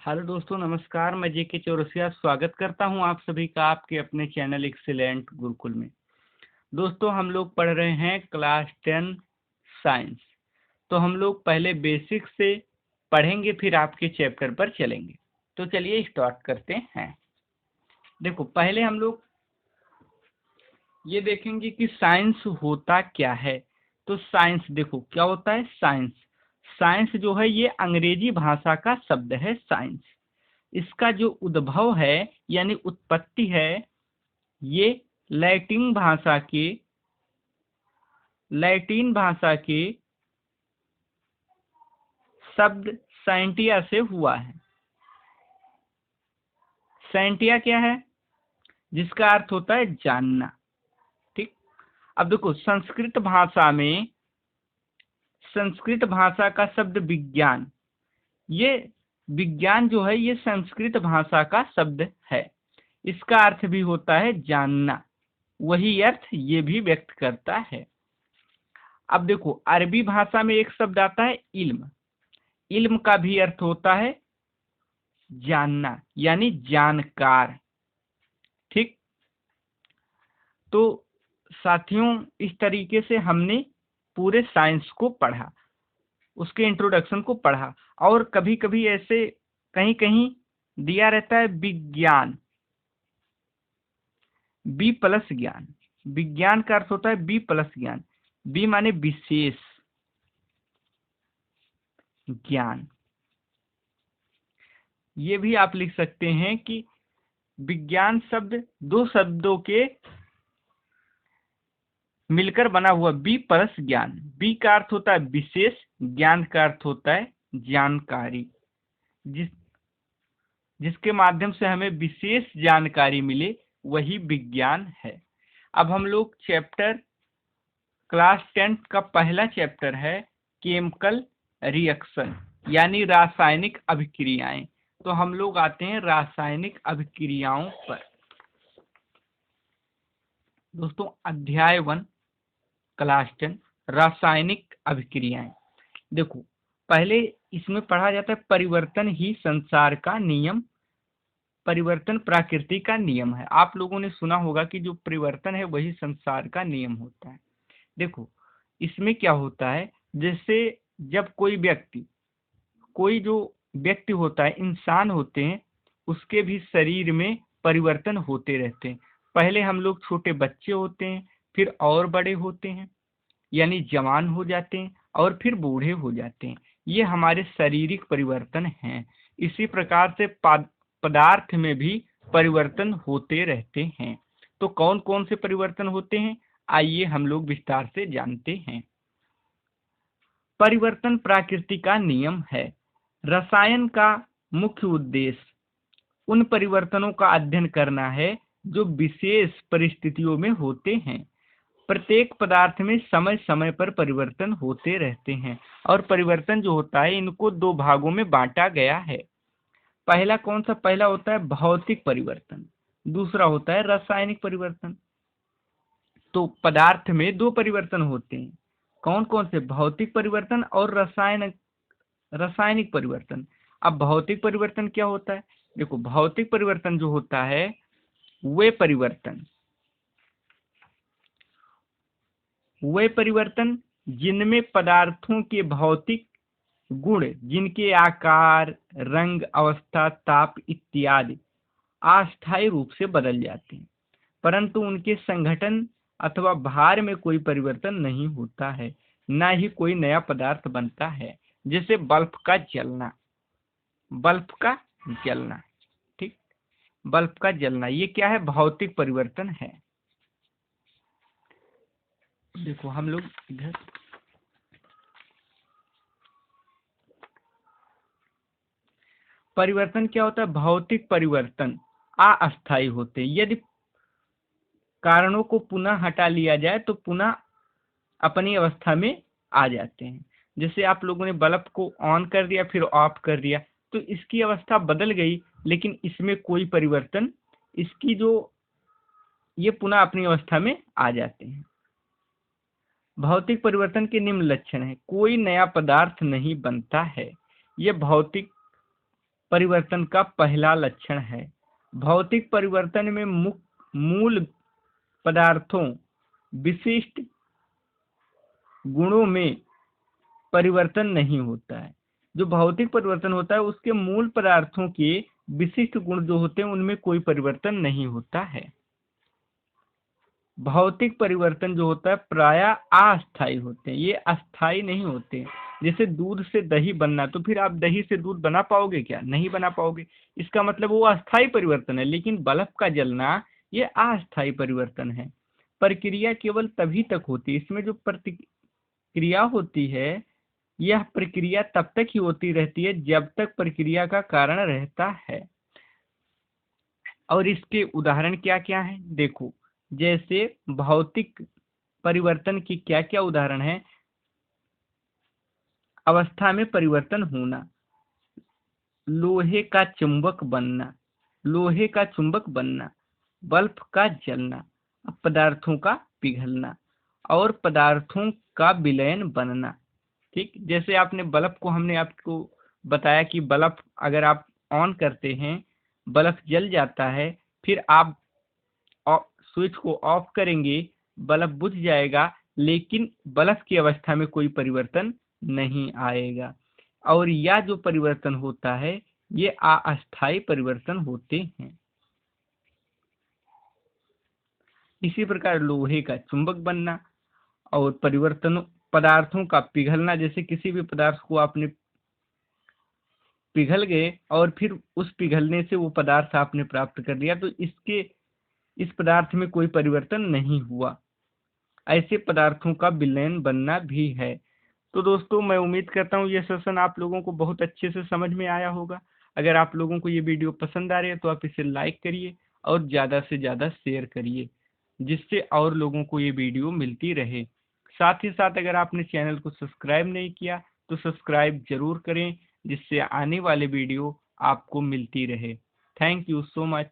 Hello दोस्तों, नमस्कार। मैं जेके चौरसिया स्वागत करता हूं आप सभी का आपके अपने चैनल एक्सीलेंट गुरुकुल में। दोस्तों, हम लोग पढ़ रहे हैं क्लास 10 साइंस। तो हम लोग पहले बेसिक से पढ़ेंगे, फिर आपके चैप्टर पर चलेंगे। तो चलिए स्टार्ट करते हैं। देखो, पहले हम लोग ये देखेंगे कि साइंस होता क्या है। तो साइंस देखो क्या होता है। साइंस साइंस जो है ये अंग्रेजी भाषा का शब्द है। साइंस इसका जो उद्भव है यानी उत्पत्ति है, ये लैटिन भाषा के शब्द साइंटिया से हुआ है। साइंटिया क्या है? जिसका अर्थ होता है जानना। ठीक। अब देखो, संस्कृत भाषा का शब्द विज्ञान, ये विज्ञान जो है ये संस्कृत भाषा का शब्द है। इसका अर्थ भी होता है जानना। वही अर्थ ये भी व्यक्त करता है। अब देखो, अरबी भाषा में एक शब्द आता है इल्म। इल्म का भी अर्थ होता है जानना यानी जानकार। ठीक। तो साथियों, इस तरीके से हमने पूरे साइंस को पढ़ा, उसके इंट्रोडक्शन को पढ़ा। और कभी कभी ऐसे कहीं कहीं दिया रहता है विज्ञान, बी प्लस ज्ञान। विज्ञान का अर्थ होता है बी प्लस ज्ञान। बी माने विशेष ज्ञान। ये भी आप लिख सकते हैं कि विज्ञान शब्द दो शब्दों के मिलकर बना हुआ बी प्लस ज्ञान। बी का अर्थ होता है विशेष, ज्ञान का अर्थ होता है जानकारी। जिसके माध्यम से हमें विशेष जानकारी मिले वही विज्ञान है। अब हम लोग क्लास 10 का पहला चैप्टर है केमिकल रिएक्शन यानी रासायनिक अभिक्रियाएं। तो हम लोग आते हैं रासायनिक अभिक्रियाओं पर। दोस्तों, अध्याय 1 क्लास 10 रासायनिक अभिक्रियाएं। देखो, पहले इसमें पढ़ा जाता है परिवर्तन ही संसार का नियम। परिवर्तन प्रकृति का नियम है। आप लोगों ने सुना होगा कि जो परिवर्तन है वही संसार का नियम होता है। देखो, इसमें क्या होता है, जैसे जब कोई जो व्यक्ति होता है, इंसान होते हैं, उसके भी शरीर में परिवर्तन होते रहते हैं। पहले हम लोग छोटे बच्चे होते हैं, फिर और बड़े होते हैं यानी जवान हो जाते हैं, और फिर बूढ़े हो जाते हैं। ये हमारे शारीरिक परिवर्तन हैं। इसी प्रकार से पदार्थ में भी परिवर्तन होते रहते हैं। तो कौन कौन से परिवर्तन होते हैं, आइए हम लोग विस्तार से जानते हैं। परिवर्तन प्रकृति का नियम है। रसायन का मुख्य उद्देश्य उन परिवर्तनों का अध्ययन करना है जो विशेष परिस्थितियों में होते हैं। प्रत्येक पदार्थ में समय समय पर परिवर्तन होते रहते हैं, और परिवर्तन जो होता है इनको दो भागों में बांटा गया है। पहला कौन सा? पहला होता है भौतिक परिवर्तन, दूसरा होता है रासायनिक परिवर्तन। तो पदार्थ में दो परिवर्तन होते हैं। कौन कौन से? भौतिक परिवर्तन और रासायनिक परिवर्तन। अब भौतिक परिवर्तन क्या होता है? देखो, भौतिक परिवर्तन जो होता है वे परिवर्तन जिनमें पदार्थों के भौतिक गुण, जिनके आकार, रंग, अवस्था, ताप इत्यादि अस्थायी रूप से बदल जाते हैं, परंतु उनके संगठन अथवा भार में कोई परिवर्तन नहीं होता है, ना ही कोई नया पदार्थ बनता है। जैसे बल्ब का जलना। ठीक। बल्ब का जलना ये क्या है? भौतिक परिवर्तन है। देखो, हम लोग इधर परिवर्तन क्या होता है? भौतिक परिवर्तन अस्थायी होते हैं। यदि कारणों को पुनः हटा लिया जाए तो पुनः अपनी अवस्था में आ जाते हैं। जैसे आप लोगों ने बल्ब को ऑन कर दिया फिर ऑफ कर दिया, तो इसकी अवस्था बदल गई, लेकिन इसमें कोई परिवर्तन, इसकी जो ये पुनः अपनी अवस्था में आ जाते हैं। भौतिक परिवर्तन के निम्न लक्षण है। कोई नया पदार्थ नहीं बनता है। यह भौतिक परिवर्तन का पहला लक्षण है। भौतिक परिवर्तन में मूल पदार्थों विशिष्ट गुणों में परिवर्तन नहीं होता है। जो भौतिक परिवर्तन होता है उसके मूल पदार्थों के विशिष्ट गुण जो होते हैं उनमें कोई परिवर्तन नहीं होता है। भौतिक परिवर्तन जो होता है प्रायः अस्थायी होते हैं, ये अस्थायी नहीं होते। जैसे दूध से दही बनना, तो फिर आप दही से दूध बना पाओगे क्या? नहीं बना पाओगे। इसका मतलब वो अस्थायी परिवर्तन है। लेकिन बल्ब का जलना ये अस्थायी परिवर्तन है। प्रक्रिया केवल तभी तक होती है, इसमें जो प्रतिक्रिया होती है यह प्रक्रिया तब तक ही होती रहती है जब तक प्रक्रिया का कारण रहता है। और इसके उदाहरण क्या क्या हैं? देखो, जैसे भौतिक परिवर्तन की क्या क्या उदाहरण है? अवस्था में परिवर्तन होना, लोहे का चुंबक बनना, लोहे का चुंबक बनना, बल्ब का जलना, पदार्थों का पिघलना और पदार्थों का विलयन बनना। ठीक, जैसे आपने बल्ब को, हमने आपको बताया कि बल्ब अगर आप ऑन करते हैं बल्ब जल जाता है, फिर आप स्विच को ऑफ करेंगे बल्ब बुझ जाएगा, लेकिन बल्ब की अवस्था में कोई परिवर्तन नहीं आएगा। और यह जो परिवर्तन होता है ये अस्थायी परिवर्तन होते हैं। इसी प्रकार लोहे का चुंबक बनना और पदार्थों का पिघलना, जैसे किसी भी पदार्थ को आपने पिघल गए और फिर उस पिघलने से वो पदार्थ आपने प्राप्त कर लिया, तो इस पदार्थ में कोई परिवर्तन नहीं हुआ। ऐसे पदार्थों का विलयन बनना भी है। तो दोस्तों, मैं उम्मीद करता हूँ ये सेशन आप लोगों को बहुत अच्छे से समझ में आया होगा। अगर आप लोगों को ये वीडियो पसंद आ रही है तो आप इसे लाइक करिए और ज़्यादा से ज़्यादा शेयर करिए, जिससे और लोगों को ये वीडियो मिलती रहे। साथ ही साथ अगर आपने चैनल को सब्सक्राइब नहीं किया तो सब्सक्राइब जरूर करें, जिससे आने वाले वीडियो आपको मिलती रहे। Thank you so much.